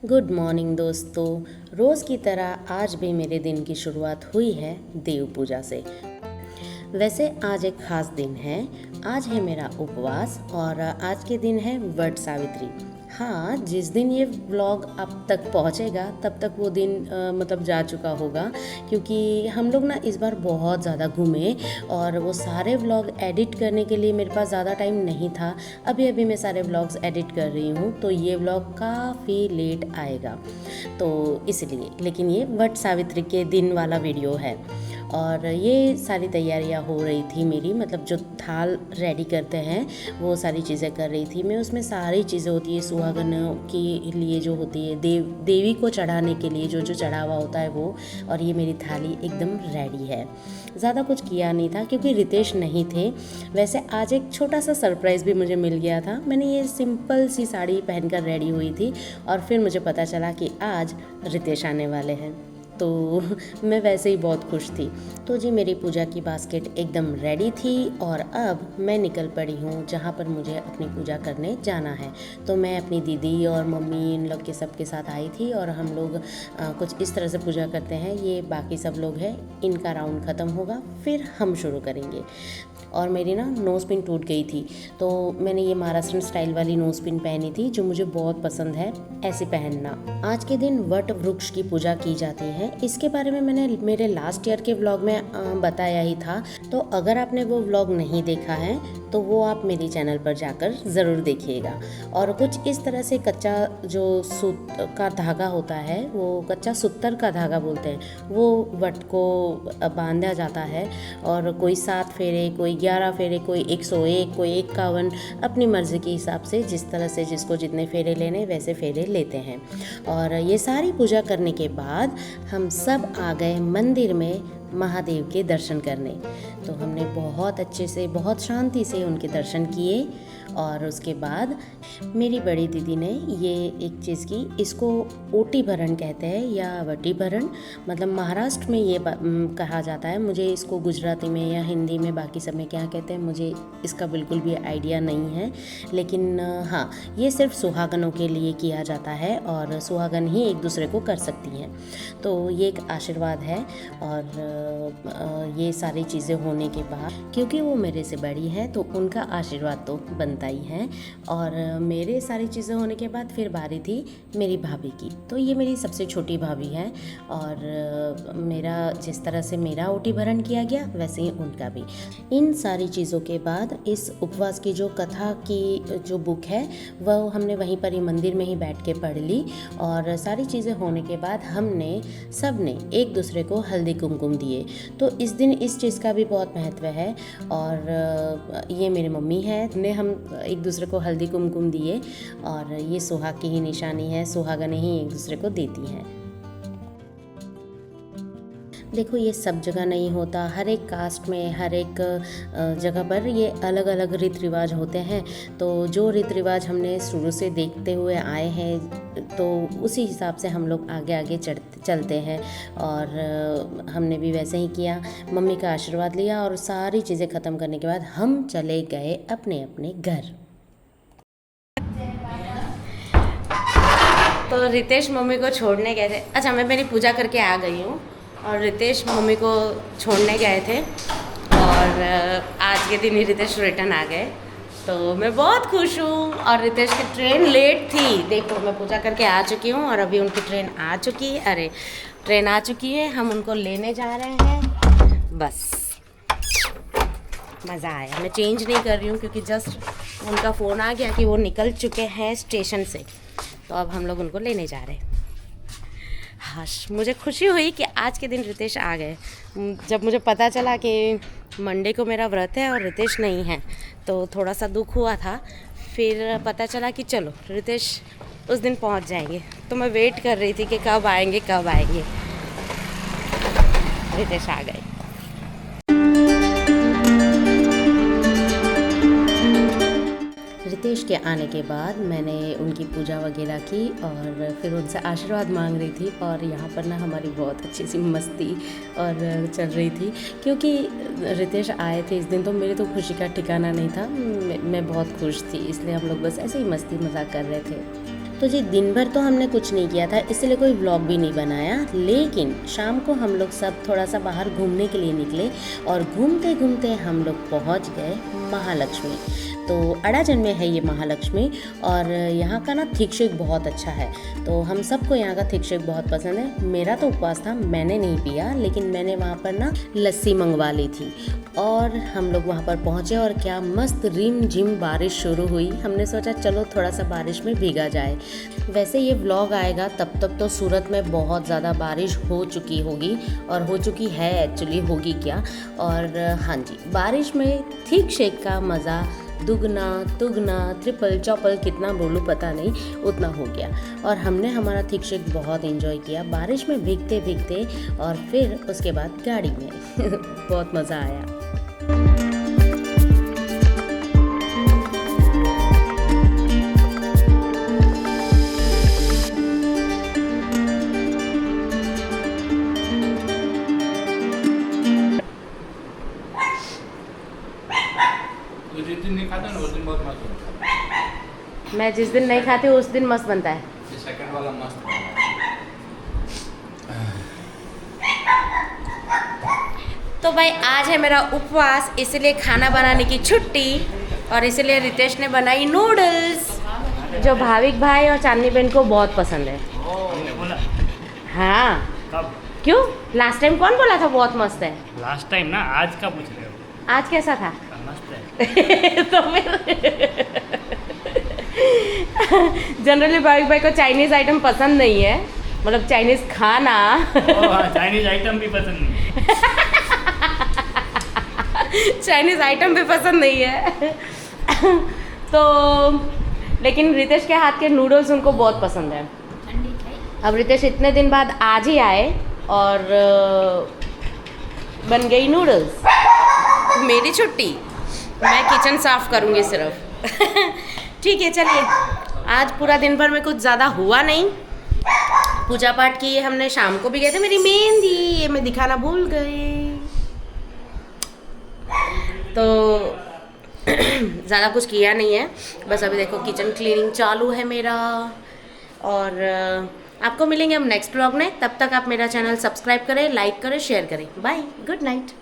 Good morning दोस्तों। रोज़ की तरह आज भी मेरे दिन की शुरुआत हुई है देव पूजा से। वैसे आज एक ख़ास दिन है। आज है मेरा उपवास और आज के दिन है वट सावित्री। हाँ, जिस दिन ये व्लॉग अब तक पहुँचेगा तब तक वो दिन मतलब जा चुका होगा, क्योंकि हम लोग ना इस बार बहुत ज़्यादा घूमे और वो सारे व्लॉग एडिट करने के लिए मेरे पास ज़्यादा टाइम नहीं था। अभी अभी मैं सारे व्लॉग्स एडिट कर रही हूँ तो ये व्लॉग काफ़ी लेट आएगा, तो इसलिए। लेकिन ये वट सावित्री के दिन वाला वीडियो है और ये सारी तैयारियां हो रही थी मेरी, मतलब जो थाल रेडी करते हैं वो सारी चीज़ें कर रही थी मैं। उसमें सारी चीज़ें होती है सुहागन के लिए, जो होती है देवी को चढ़ाने के लिए जो जो चढ़ावा होता है वो। और ये मेरी थाली एकदम रेडी है। ज़्यादा कुछ किया नहीं था क्योंकि रितेश नहीं थे। वैसे आज एक छोटा सा सरप्राइज़ भी मुझे मिल गया था। मैंने ये सिंपल सी साड़ी पहनकर रेडी हुई थी और फिर मुझे पता चला कि आज रितेश आने वाले हैं, तो मैं वैसे ही बहुत खुश थी। तो जी मेरी पूजा की बास्केट एकदम रेडी थी और अब मैं निकल पड़ी हूँ जहाँ पर मुझे अपनी पूजा करने जाना है। तो मैं अपनी दीदी और मम्मी इन लोग के सबके साथ आई थी और हम लोग कुछ इस तरह से पूजा करते हैं। ये बाकी सब लोग हैं, इनका राउंड ख़त्म होगा फिर हम शुरू करेंगे। और मेरी ना नोज़ पिन टूट गई थी, तो मैंने ये महाराष्ट्रन स्टाइल वाली नोज़ पिन पहनी थी जो मुझे बहुत पसंद है ऐसे पहनना। आज के दिन वट वृक्ष की पूजा की जाती है। इसके बारे में मैंने मेरे लास्ट ईयर के व्लॉग में बताया ही था, तो अगर आपने वो व्लॉग नहीं देखा है तो वो आप मेरी चैनल पर जाकर ज़रूर देखिएगा। और कुछ इस तरह से कच्चा जो सूत का धागा होता है, वो कच्चा सुत्तर का धागा बोलते हैं, वो वट को बांधा जाता है। और कोई 7 फेरे, कोई 11 फेरे, कोई 101, कोई 51, अपनी मर्ज़ी के हिसाब से जिस तरह से जिसको जितने फेरे लेने वैसे फेरे लेते हैं। और ये सारी पूजा करने के बाद हम सब आ गए मंदिर में महादेव के दर्शन करने। तो हमने बहुत अच्छे से, बहुत शांति से उनके दर्शन किए। और उसके बाद मेरी बड़ी दीदी ने ये एक चीज़ की, इसको ओटी भरण कहते हैं या वटी भरण, मतलब महाराष्ट्र में ये कहा जाता है। मुझे इसको गुजराती में या हिंदी में बाकी सब में क्या कहते हैं मुझे इसका बिल्कुल भी आइडिया नहीं है। लेकिन हाँ, ये सिर्फ सुहागनों के लिए किया जाता है और सुहागन ही एक दूसरे को कर सकती हैं। तो ये एक आशीर्वाद है। और ये सारी चीज़ें होने के बाद, क्योंकि वो मेरे से बड़ी हैं तो उनका आशीर्वाद तो बनता ही है। और मेरे सारी चीज़ें होने के बाद फिर बारी थी मेरी भाभी की। तो ये मेरी सबसे छोटी भाभी है और मेरा जिस तरह से मेरा ओटी भरण किया गया वैसे ही उनका भी। इन सारी चीज़ों के बाद इस उपवास की जो कथा की जो बुक है वह हमने वहीं पर ही मंदिर में ही बैठ के पढ़ ली। और सारी चीज़ें होने के बाद हमने सब ने एक दूसरे को हल्दी कुमकुम दिए। तो इस दिन इस चीज़ का भी बहुत महत्व है। और ये मेरी मम्मी है, ने हम एक दूसरे को हल्दी कुमकुम दिए और ये सुहाग की ही निशानी है। सुहागनें ही एक दूसरे को देती हैं। देखो, ये सब जगह नहीं होता, हर एक कास्ट में, हर एक जगह पर ये अलग अलग रीति रिवाज होते हैं। तो जो रीति रिवाज हमने शुरू से देखते हुए आए हैं तो उसी हिसाब से हम लोग आगे आगे चलते हैं। और हमने भी वैसे ही किया, मम्मी का आशीर्वाद लिया और सारी चीज़ें ख़त्म करने के बाद हम चले गए अपने अपने घर। तो रितेश मम्मी को छोड़ने गए थे। अच्छा, मैं मेरी पूजा करके आ गई हूँ और रितेश मम्मी को छोड़ने गए थे और आज के दिन ही रितेश रिटर्न आ गए। तो मैं बहुत खुश हूँ। और रितेश की ट्रेन लेट थी। देखो, मैं पूजा करके आ चुकी हूँ और अभी उनकी ट्रेन आ चुकी है। अरे, ट्रेन आ चुकी है, हम उनको लेने जा रहे हैं। बस मज़ा आया। मैं चेंज नहीं कर रही हूँ क्योंकि जस्ट उनका फ़ोन आ गया कि वो निकल चुके हैं स्टेशन से, तो अब हम लोग उनको लेने जा रहे हैं। हाँ, मुझे खुशी हुई कि आज के दिन रितेश आ गए। जब मुझे पता चला कि मंडे को मेरा व्रत है और रितेश नहीं है तो थोड़ा सा दुख हुआ था। फिर पता चला कि चलो रितेश उस दिन पहुंच जाएंगे, तो मैं वेट कर रही थी कि कब आएंगे कब आएंगे। रितेश आ गए। रितेश के आने के बाद मैंने उनकी पूजा वगैरह की और फिर उनसे आशीर्वाद मांग रही थी। और यहाँ पर ना हमारी बहुत अच्छी सी मस्ती और चल रही थी, क्योंकि रितेश आए थे इस दिन। तो मेरे तो खुशी का ठिकाना नहीं था। मैं बहुत खुश थी, इसलिए हम लोग बस ऐसे ही मस्ती मजाक कर रहे थे। तो जी दिन भर तो हमने कुछ नहीं किया था, इसलिए कोई व्लॉग भी नहीं बनाया, लेकिन शाम को हम लोग सब थोड़ा सा बाहर घूमने के लिए निकले और घूमते घूमते हम लोग पहुंच गए महालक्ष्मी। तो अड़ाजन में है ये महालक्ष्मी और यहाँ का ना थिक शेक बहुत अच्छा है। तो हम सबको यहाँ का थिक शेक बहुत पसंद है। मेरा तो उपवास था, मैंने नहीं पिया, लेकिन मैंने वहाँ पर ना लस्सी मंगवा ली थी और हम लोग वहाँ पर पहुँचे और क्या मस्त रिम झिम बारिश शुरू हुई। हमने सोचा चलो थोड़ा सा बारिश में भीगा जाए। वैसे ये व्लॉग आएगा तब तक तो सूरत में बहुत ज़्यादा बारिश हो चुकी होगी और हो चुकी है, एक्चुअली होगी क्या। और हाँ जी, बारिश में थिक शेक का मज़ा दुगना तुगना ट्रिपल चौपल कितना बोलूँ पता नहीं, उतना हो गया। और हमने हमारा थिक शेक बहुत एंजॉय किया बारिश में भीगते भीगते और फिर उसके बाद गाड़ी में बहुत मज़ा आया। जिस दिन नहीं खाता ना उस दिन बहुत मस्त बनता है। मैं जिस दिन नहीं खाती उस दिन मस्त बनता है। ये सेकंड वाला मस्त बनता है। तो भाई आज है मेरा उपवास, इसलिए खाना बनाने की छुट्टी और इसलिए रितेश ने बनाई नूडल्स जो भाविक भाई और चांदनी बहन को बहुत पसंद है। हाँ कब? क्यों? लास्ट टाइम कौन बोला था बहुत मस्त है? लास्ट टाइम ना, आज का पूछ रहे हो? आज कैसा था? मस्त है। तो फिर जनरली भाविक भाई को चाइनीज़ आइटम पसंद नहीं है, मतलब चाइनीज़ खाना। चाइनीज आइटम भी पसंद नहीं। चाइनीज़ आइटम भी पसंद नहीं है। तो लेकिन रितेश के हाथ के नूडल्स उनको बहुत पसंद है। अब रितेश इतने दिन बाद आज ही आए और बन गई नूडल्स। मेरी छुट्टी, मैं किचन साफ करूँगी सिर्फ। ठीक है, चलिए। आज पूरा दिन भर में कुछ ज़्यादा हुआ नहीं। पूजा पाठ की हमने, शाम को भी गए थे। मेरी मेहंदी ये मैं दिखाना भूल गई। तो ज़्यादा कुछ किया नहीं है, बस अभी देखो किचन क्लीनिंग चालू है मेरा। और आपको मिलेंगे हम नेक्स्ट व्लॉग में। तब तक आप मेरा चैनल सब्सक्राइब करें, लाइक करें, शेयर करें। Bye, good night.